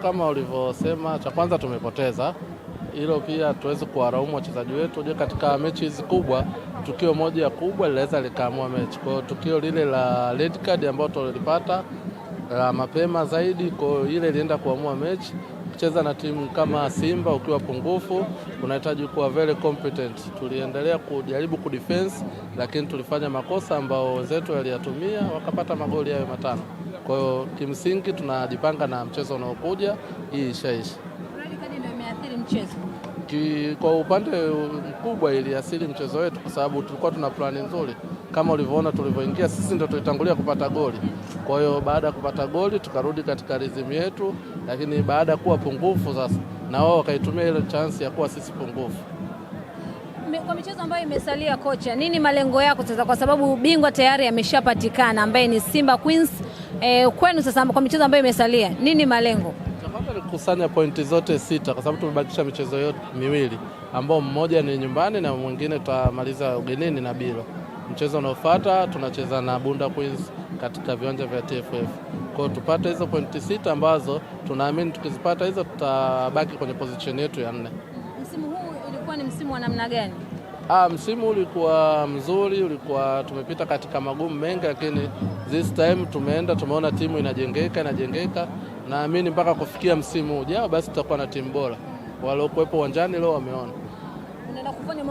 kama ulivyosema, cha kwanza tumepoteza. Hilo pia tuweze kuwaraumu wachezaji wetu. Je, katika mechi hizi kubwa, tukio moja kubwa linaweza likaamua mechi. Kwa tukio lile la red card ambalo tulipata mapema zaidi, kwa ile ilienda kuamua mechi. Kucheza na timu kama Simba ukiwa pungufu, unahitaji kuwa very competent. Tuliendelea kujaribu kudefense, lakini tulifanya makosa ambao wenzetu waliyatumia wakapata magoli hayo 5. Kwa hiyo kimsingi tunajipanga na mchezo unaokuja, hii ishaisha. Red card ndio imeathiri mchezo. Kwa upande mkubwa iliathiri mchezo wetu kwa sababu tulikuwa tuna plani nzuri. Kama ulivyoona tulivyoingia sisi ndio tulitangulia kupata goli. Kwa hiyo baada ya kupata goli tukarudi katika rhythm yetu, lakini baada ya kuwa pungufu sasa na wao wakaitumia ile chance ya kuwa sisi pungufu. Kwa michezo ambayo imesalia, kocha, nini malengo yako sasa, kwa sababu bingwa tayari ameshapatikana ambaye ni Simba Queens? Kwenu sasa kwa michezo ambayo imesalia, nini malengo? Tunataka kukusanya pointi zote 6 kwa sababu tumebakisha michezo yote miwili ambao mmoja ni nyumbani na mwingine tutamaliza ugenini na Bilo. Mchezo unaofuata tunacheza na Bunda Queens katika viwanja vya TFF. Kwa hiyo tupate hizo pointi 6 ambazo tunaamini tukizipata hizo tutabaki kwenye position yetu ya 4. Msimu huu ulikuwa ni msimu wa namna gani? Msimu ulikuwa mzuri, ulikuwa tumepita katika magumu mengi, lakini this time tumeona timu inajengeka. Naamini mpaka kufikia msimu ujao basi tutakuwa na timu bora. Waliokuwepo uwanjani leo wameona. Unaenda kufanya